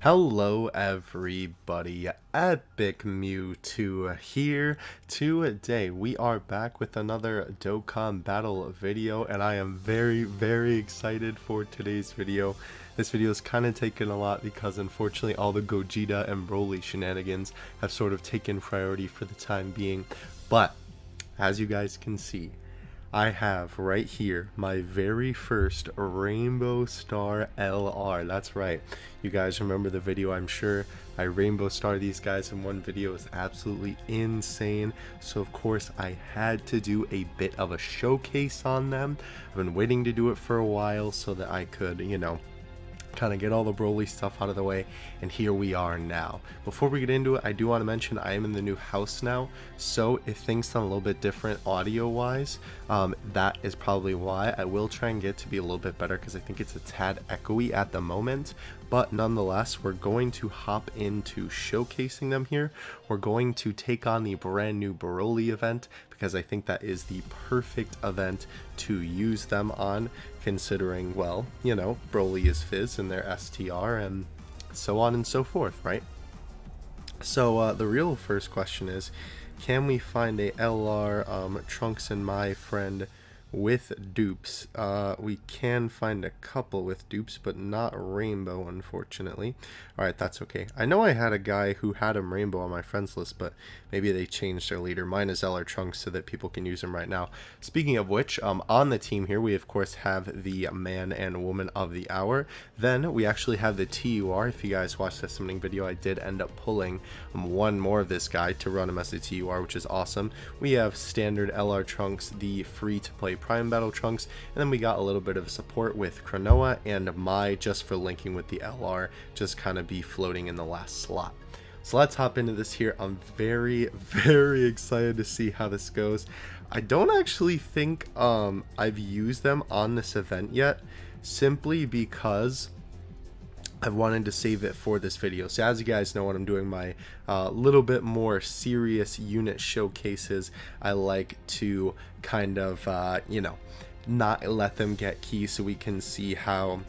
Hello everybody, Epic Mewtwo here. Today we are back with another Dokkan battle video, and I am very excited for today's video. This video is kind of taken a lot because unfortunately all the Gogeta and BROLY shenanigans have sort of taken priority for the time being, but as you guys can see, I have right here my very first Rainbow Star LR. That's right. You guys remember the video, I'm sure. I Rainbow Star these guys in one video. Is absolutely insane. So of course I had to do a bit of a showcase on them. I've been waiting to do it for a while so that I could, kind of get all the BROLY stuff out of the way, and here we are now. Before we get into it, I do want to mention I am in the new house now, so if things sound a little bit different audio wise, that is probably why. I will try and get to be a little bit better because I think it's a tad echoey at the moment, but nonetheless we're going to hop into showcasing them here. We're going to take on the brand new BROLY event because I think that is the perfect event to use them on, considering, well, BROLY is Fizz and their STR and so on and so forth, right? So the real first question is, can we find a LR Trunks and MAI friend with dupes? We can find a couple with dupes, but not Rainbow, unfortunately. Alright, that's okay. I know I had a guy who had him Rainbow on my friends list, but maybe they changed their leader. Mine is LR Trunks so that people can use him right now. Speaking of which, on the team here, we of course have the man and woman of the hour. Then we actually have the TUR. If you guys watched that summoning video, I did end up pulling one more of this guy to run him as a TUR, which is awesome. We have standard LR Trunks, the free-to-play Prime Battle Trunks, and then we got a little bit of support with Cronoa and MAI just for linking with the LR, just kind of be floating in the last slot. So let's hop into this here. I'm very excited to see how this goes. I don't actually think I've used them on this event yet, simply because I wanted to save it for this video. So as you guys know, when I'm doing my little bit more serious unit showcases, I like to kind of not let them get keys so we can see how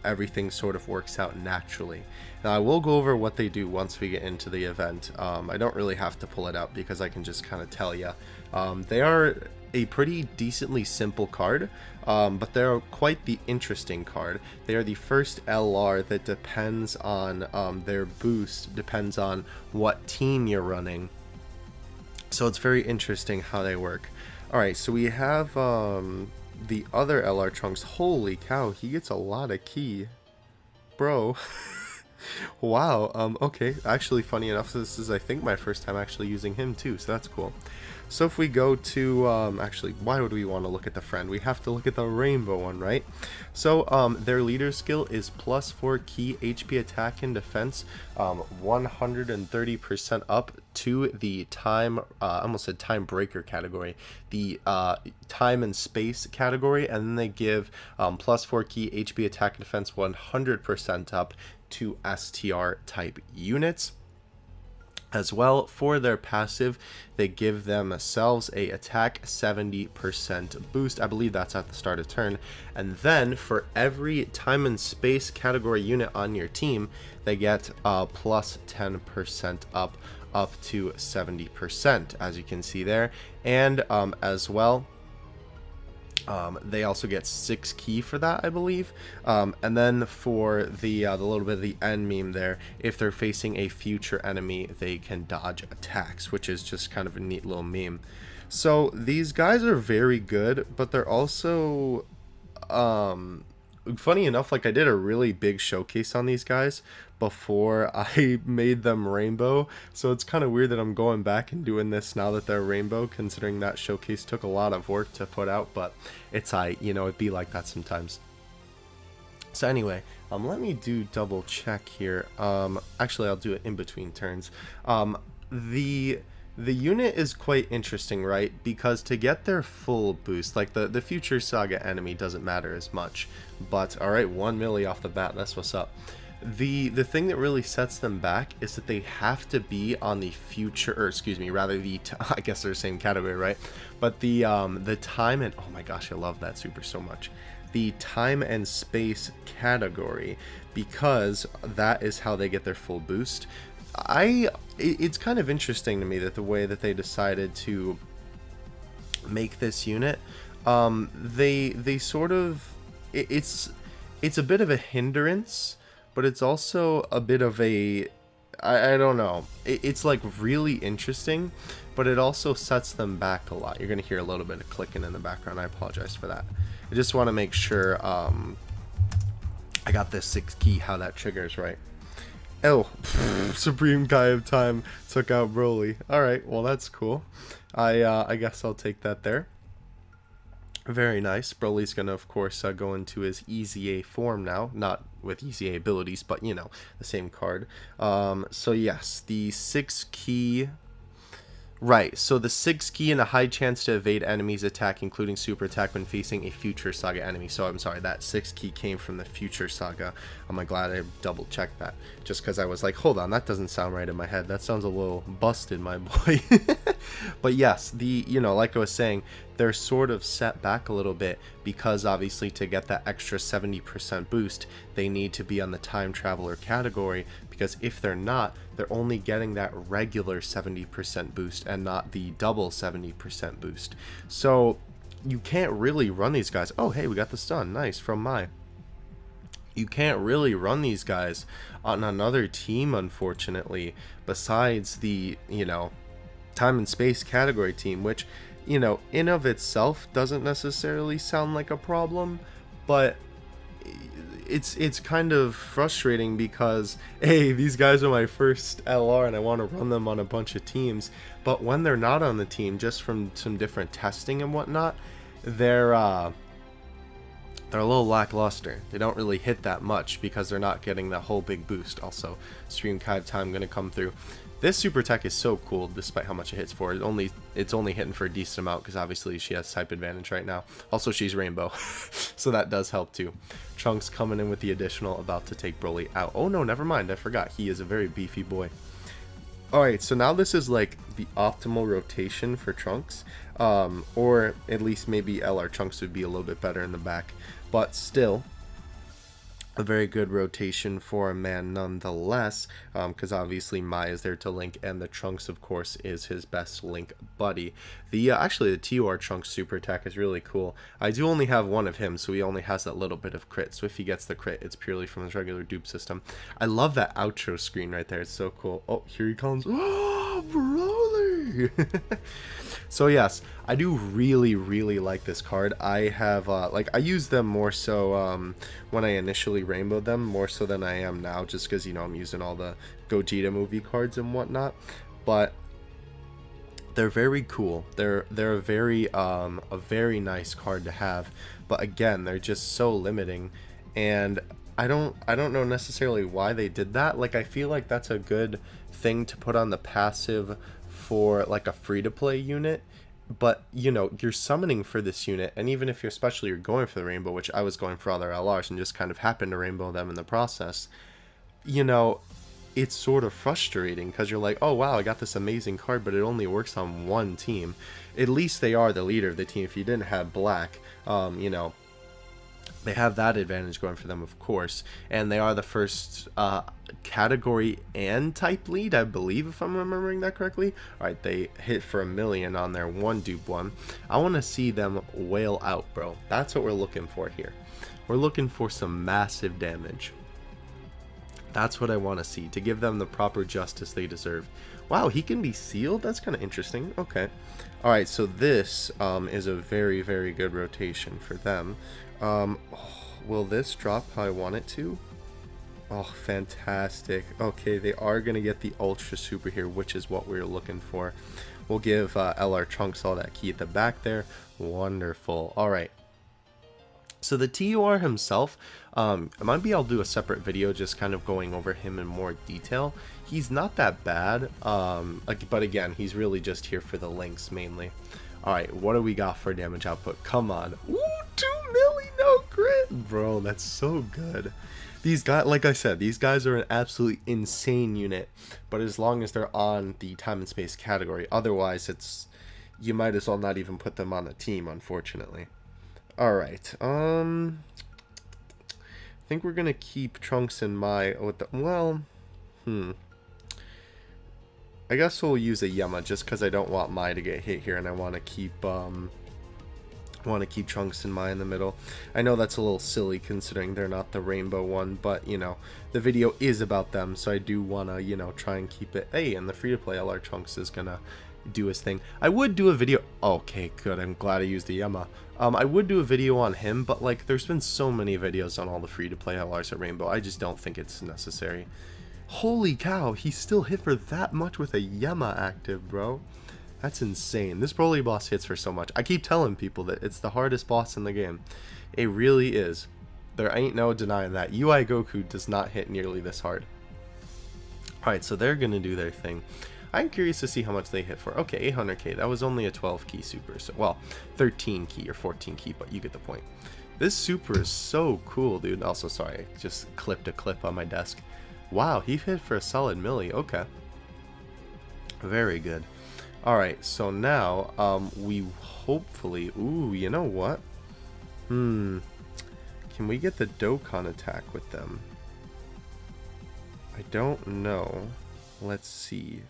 everything sort of works out naturally. Now I will go over what they do once we get into the event. I don't really have to pull it out because I can just kind of tell you. They are a pretty decently simple card, but they're quite the interesting card. They are the first LR that depends on their boost, depends on what team you're running. So it's very interesting how they work. Alright, so we have the other LR Trunks. Holy cow, he gets a lot of key, bro. Wow. Okay, actually, funny enough, this is I think my first time actually using him too, so that's cool. So if we go to actually, why would we want to look at the friend? We have to look at the Rainbow one, right? So their leader skill is +4 key HP attack and defense, 130% up to the time, I almost said time breaker category, the time and space category, and then they give +4 key HP attack and defense 100% up to STR type units. As well, for their passive, they give themselves a attack 70% boost. I believe that's at the start of turn. And then for every time and space category unit on your team, they get plus 10% up to 70%, as you can see there. And as well, they also get 6 key for that, I believe. And then for the little bit of the end meme there, if they're facing a future enemy, they can dodge attacks, which is just kind of a neat little meme. So these guys are very good, but they're also funny enough, like I did a really big showcase on these guys before I made them Rainbow, so it's kind of weird that I'm going back and doing this now that they're Rainbow, considering that showcase took a lot of work to put out, but it's it'd be like that sometimes. So anyway, let me do double check here. Actually, I'll do it in between turns. The unit is quite interesting, right? Because to get their full boost, like the future saga enemy doesn't matter as much, but alright, 1 milli off the bat, that's what's up. The thing that really sets them back is that they have to be on the future, or excuse me, rather I guess they're the same category, right? But the time and, oh my gosh, I love that super so much. The time and space category, because that is how they get their full boost. It's kind of interesting to me that the way that they decided to make this unit, they sort of, it's a bit of a hindrance, but it's also a bit of a, I don't know, it's like really interesting, but it also sets them back a lot. You're gonna hear a little bit of clicking in the background. I apologize for that. I just want to make sure I got this 6 key, how that triggers right. Oh, Supreme Guy of Time took out BROLY. Alright, well that's cool. I guess I'll take that there. Very nice. Broly's gonna, of course, go into his Easy A form now. Not with Easy A abilities, but, you know, the same card. So yes, the 6 key... Right, so the 6 key and a high chance to evade enemies' attack, including super attack when facing a future saga enemy. So I'm sorry, that 6 key came from the future saga. I'm glad I double checked that, just because I was like, hold on, that doesn't sound right in my head. That sounds a little busted, my boy. But yes, you know, like I was saying, they're sort of set back a little bit because obviously to get that extra 70% boost, they need to be on the time traveler category, because if they're not, they're only getting that regular 70% boost and not the double 70% boost. So you can't really run these guys. Oh, hey, we got the stun. Nice, from MAI. You can't really run these guys on another team, unfortunately, besides the, you know, time and space category team, which, you know, in of itself doesn't necessarily sound like a problem, but it's kind of frustrating because, hey, these guys are my first LR and I want to run them on a bunch of teams, but when they're not on the team, just from some different testing and whatnot, they're a little lackluster. They don't really hit that much because they're not getting that whole big boost. Also, Stream Kive Time gonna come through. This super tech is so cool, despite how much it hits for. It's only hitting for a decent amount because obviously she has type advantage right now. Also, she's rainbow, so that does help too. Trunks coming in with the additional, about to take BROLY out. Oh no, never mind. I forgot. He is a very beefy boy. Alright, so now this is like the optimal rotation for Trunks. Or at least maybe LR Trunks would be a little bit better in the back. But still, a very good rotation for a man nonetheless, because obviously MAI is there to link, and the Trunks, of course, is his best link buddy. Actually, the TUR Trunks super attack is really cool. I do only have one of him, so he only has that little bit of crit. So if he gets the crit, it's purely from his regular dupe system. I love that outro screen right there. It's so cool. Oh, here he comes. Oh, BROLY! So yes, I do really like this card. I have like, I use them more so when I initially rainbowed them, more so than I am now, just because, you know, I'm using all the Gogeta movie cards and whatnot. But they're very cool. They're a very nice card to have. But again, they're just so limiting, and I don't know necessarily why they did that. Like, I feel like that's a good thing to put on the passive for like a free-to-play unit, but you know, you're summoning for this unit, and even if you're going for the rainbow, which I was going for other LRs and just kind of happened to rainbow them in the process, you know, it's sort of frustrating because you're like, oh wow, I got this amazing card, but it only works on one team. At least they are the leader of the team. If you didn't have black, you know, they have that advantage going for them, of course, and they are the first category and type lead, I believe, if I'm remembering that correctly. Alright, they hit for 1,000,000 on their one dupe one. I want to see them wail out, bro. That's what we're looking for here. We're looking for some massive damage. That's what I want to see, to give them the proper justice they deserve. Wow, he can be sealed? That's kind of interesting. Okay. Alright, so this is a very good rotation for them. Will this drop how I want it to? Oh, fantastic. Okay, they are going to get the Ultra Super here, which is what we're looking for. We'll give LR Trunks all that key at the back there. Wonderful. Alright. So the TUR himself, maybe I'll do a separate video just kind of going over him in more detail. He's not that bad, but again, he's really just here for the links mainly. Alright, what do we got for damage output? Come on. Ooh, 2 milli, no crit! Bro, that's so good. These guys, like I said, these guys are an absolutely insane unit, but as long as they're on the time and space category, otherwise you might as well not even put them on a team, unfortunately. Alright, I think we're going to keep Trunks and MAI with the... Well, I guess we'll use a Yama just because I don't want MAI to get hit here, and I want to keep Trunks and MAI in the middle. I know that's a little silly considering they're not the rainbow one, but, you know, the video is about them, so I do want to, you know, try and keep it... Hey, and the free-to-play LR Trunks is going to do his thing. I would do a video... Okay, good. I'm glad I used the Yama. I would do a video on him, but, like, there's been so many videos on all the free-to-play LRs at Rainbow. I just don't think it's necessary. Holy cow, he still hit for that much with a Yama active, bro. That's insane. This Broly boss hits for so much. I keep telling people that it's the hardest boss in the game. It really is. There ain't no denying that. UI Goku does not hit nearly this hard. Alright, so they're going to do their thing. I'm curious to see how much they hit for. Okay, 800k. That was only a 12 key super. So, well, 13 key or 14 key, but you get the point. This super is so cool, dude. Also, sorry, I just clipped a clip on my desk. Wow, he hit for a solid milli. Okay. Very good. Alright, so now, we hopefully... Ooh, you know what? Can we get the Dokkan attack with them? I don't know. Let's see.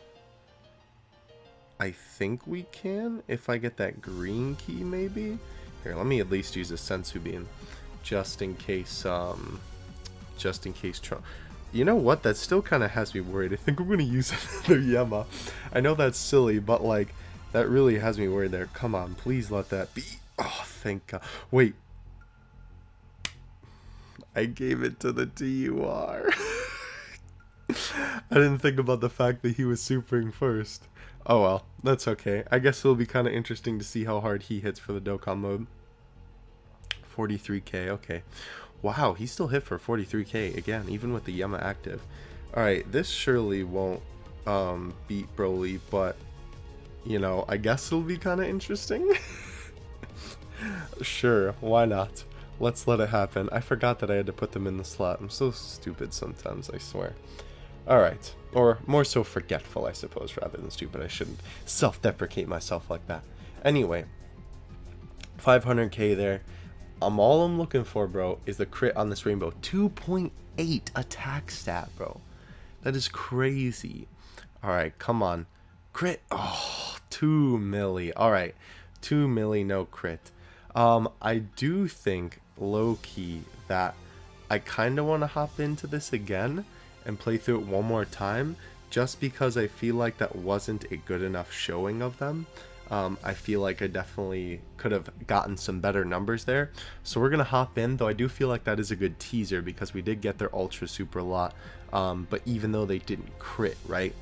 I think we can, if I get that green key, maybe? Here, let me at least use a Sensu Beam, just in case Trump... You know what? That still kind of has me worried. I think I'm going to use another Yama. I know that's silly, but, like, that really has me worried there. Come on, please let that be. Oh, thank God. Wait. I gave it to the TUR. I didn't think about the fact that he was supering first. Oh well, that's okay. I guess it'll be kind of interesting to see how hard he hits for the Dokkan mode. 43k, okay. Wow, he still hit for 43k again, even with the Yama active. Alright, this surely won't beat Broly, but, you know, I guess it'll be kind of interesting. Sure, why not? Let's let it happen. I forgot that I had to put them in the slot. I'm so stupid sometimes, I swear. Alright, or more so forgetful, I suppose, rather than stupid. I shouldn't self-deprecate myself like that. Anyway, 500k there. All I'm looking for, bro, is the crit on this rainbow. 2.8 attack stat, bro. That is crazy. Alright, come on. Crit. Oh, 2 milli. Alright, 2 milli, no crit. I do think, low-key, that I kind of want to hop into this again and play through it one more time, just because I feel like that wasn't a good enough showing of them. I feel like I definitely could have gotten some better numbers there. So we're going to hop in, though I do feel like that is a good teaser because we did get their Ultra Super a lot. But even though they didn't crit, right?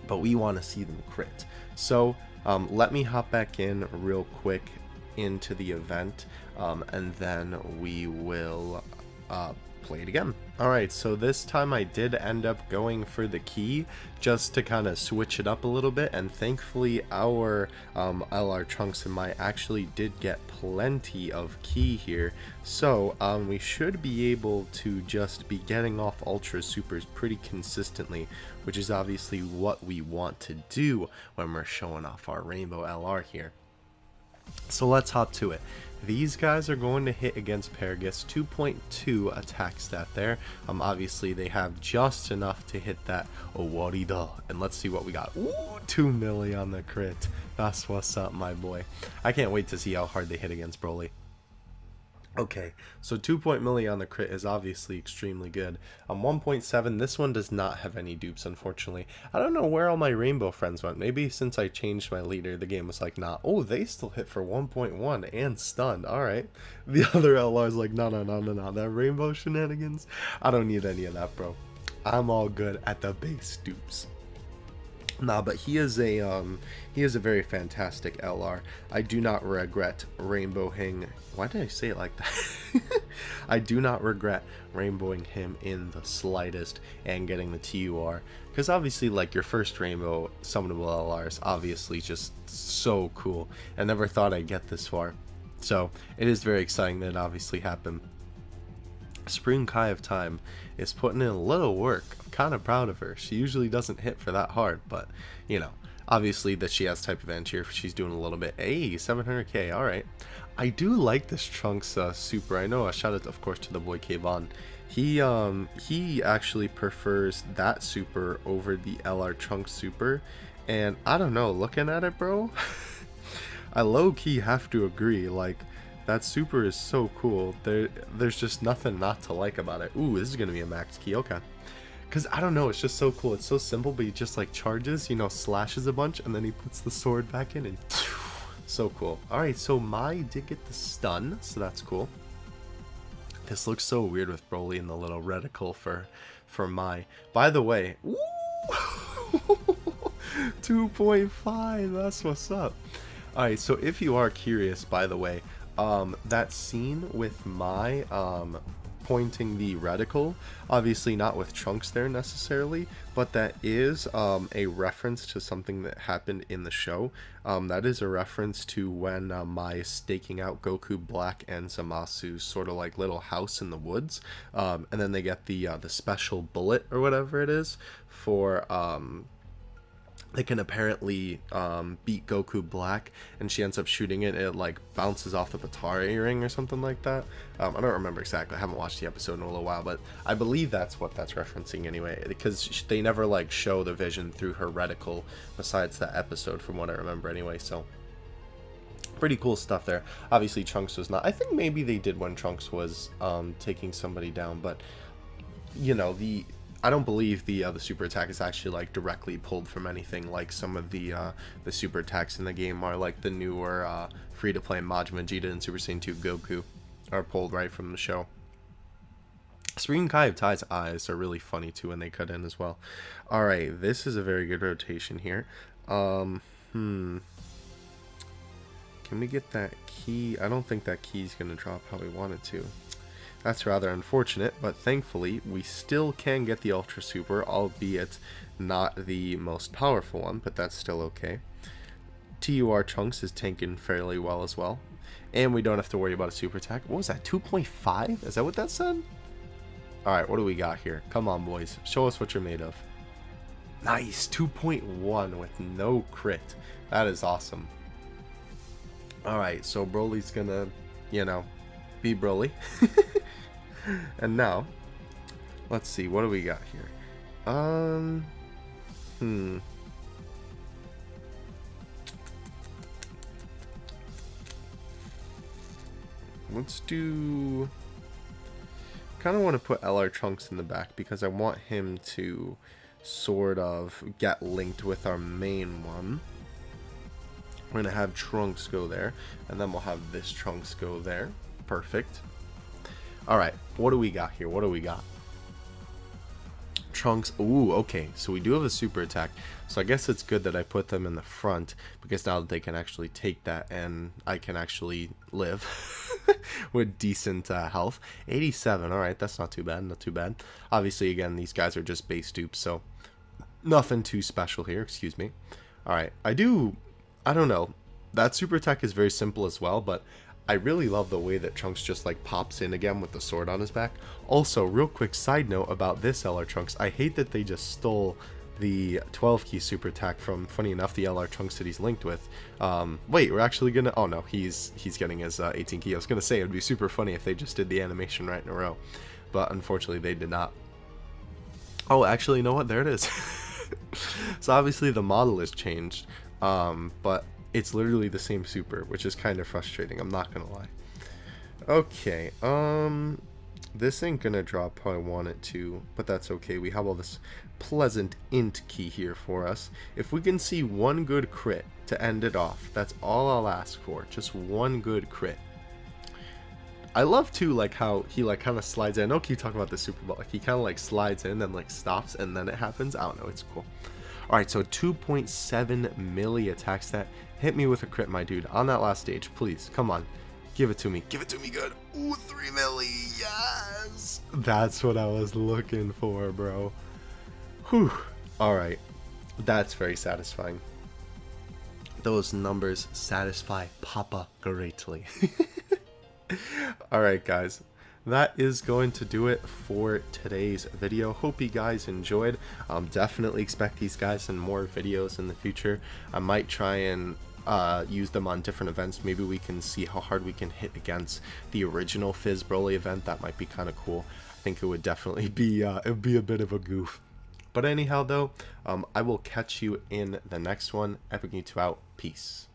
But we want to see them crit. So let me hop back in real quick into the event, and then we will play it again. Alright, so this time I did end up going for the key just to kind of switch it up a little bit, and thankfully our LR Trunks and MAI actually did get plenty of key here, so we should be able to just be getting off Ultra Supers pretty consistently, which is obviously what we want to do when we're showing off our Rainbow LR here. So let's hop to it. These guys are going to hit against Paragus. 2.2 attack stat there. Obviously they have just enough to hit that Owarida. And let's see what we got. Ooh, 2 milli on the crit. That's what's up, my boy. I can't wait to see how hard they hit against Broly. Okay, so 2 milli on the crit is obviously extremely good. 1.7, this one does not have any dupes, unfortunately. I don't know where all my rainbow friends went. Maybe since I changed my leader, the game was like, nah. Oh, they still hit for 1.1 and stunned. Alright. The other LR's like, no. That rainbow shenanigans, I don't need any of that, bro. I'm all good at the base dupes. Nah, but he is a very fantastic LR. I do not regret rainbowing. Why did I say it like that? I do not regret rainbowing him in the slightest and getting the TUR, because obviously, like, your first rainbow summonable LR is obviously just so cool. I never thought I'd get this far, so it is very exciting that it obviously happened. Spring Kai of Time is putting in a little work. I'm kind of proud of her. She usually doesn't hit for that hard, but, you know, Obviously that she has type advantage here. She's doing a little bit. Hey, 700k. All right. I do like this Trunks super. I know. A shout out, of course, to the boy Kayvon. He actually prefers that super over the LR Trunks super, and I don't know. Looking at it, bro, I low key have to agree. Like, that super is so cool. There's just nothing not to like about it. Ooh, this is gonna be a max key. Okay. Because, I don't know, it's just so cool. It's so simple, but he just, like, charges, you know, slashes a bunch, and then he puts the sword back in, and so cool. Alright, so MAI did get the stun, so that's cool. This looks so weird with BROLY and the little reticle for MAI. By the way, 2.5, that's what's up. Alright, so if you are curious, by the way, that scene with MAI, pointing the reticle, obviously not with Trunks there necessarily, but that is a reference to something that happened in the show. That is a reference to when MAI is staking out Goku Black and Zamasu's sort of like little house in the woods, and then they get the special bullet or whatever it is for they can apparently beat Goku Black, and she ends up shooting it, and it like bounces off the Batara ring or something like that. I don't remember exactly. I haven't watched the episode in a little while, but I believe that's what that's referencing anyway, because they never like show the vision through her reticle besides that episode from what I remember anyway. So pretty cool stuff there. Obviously Trunks was not. I think maybe they did when Trunks was taking somebody down, but you know, I don't believe the super attack is actually like directly pulled from anything like some of the super attacks in the game are, like the newer free-to-play Majima Vegeta and Super Saiyan 2 Goku are pulled right from the show. Supreme Kai of Tai's eyes are really funny too when they cut in as well. Alright, this is a very good rotation here. Can we get that key? I don't think that key's gonna drop how we want it to. That's rather unfortunate, but thankfully we still can get the Ultra Super, albeit not the most powerful one, but that's still okay. TUR Trunks is tanking fairly well as well, and we don't have to worry about a super attack. What was that, 2.5? Is that what that said? Alright, what do we got here? Come on, boys. Show us what you're made of. Nice, 2.1 with no crit. That is awesome. Alright, so Broly's gonna, you know, be Broly. And now, let's see, what do we got here? Let's do... kind of want to put LR Trunks in the back because I want him to sort of get linked with our main one. We're going to have Trunks go there, and then we'll have this Trunks go there. Perfect. Alright, what do we got here? What do we got? Trunks. Ooh, okay. So we do have a super attack. So I guess it's good that I put them in the front, because now that they can actually take that and I can actually live with decent health. 87. Alright, that's not too bad. Not too bad. Obviously, again, these guys are just base dupes, so nothing too special here. Excuse me. Alright, I don't know. That super attack is very simple as well, but I really love the way that Trunks just like pops in again with the sword on his back. Also, real quick side note about this LR Trunks. I hate that they just stole the 12 key super attack from, funny enough, the LR Trunks that he's linked with. Wait, we're actually gonna... oh no, he's getting his 18 key. I was gonna say it would be super funny if they just did the animation right in a row, but unfortunately they did not. Oh, actually, you know what? There it is. So obviously the model has changed, but it's literally the same super, which is kind of frustrating, I'm not gonna lie. Okay, this ain't gonna drop how I want it to, but that's okay. We have all this pleasant int key here for us. If we can see one good crit to end it off, that's all I'll ask for. Just one good crit. I love too, like how he like kind of slides in. I know keep talking about the super, but like he kind of like slides in and like stops and then it happens. I don't know, it's cool. Alright, so 2.7 milli attack stat. Hit me with a crit, my dude, on that last stage, please. Come on. Give it to me. Give it to me good. Ooh, 3 milli. Yes. That's what I was looking for, bro. Whew. Alright. That's very satisfying. Those numbers satisfy Papa greatly. Alright, guys. that is going to do it for today's video. Hope you guys enjoyed. Definitely expect these guys in more videos in the future. I might try and use them on different events. Maybe we can see how hard we can hit against the original Fizz BROLY event. That might be kind of cool. I think it would definitely be it would be a bit of a goof. But anyhow though, I will catch you in the next one. Epic You 2 out. Peace.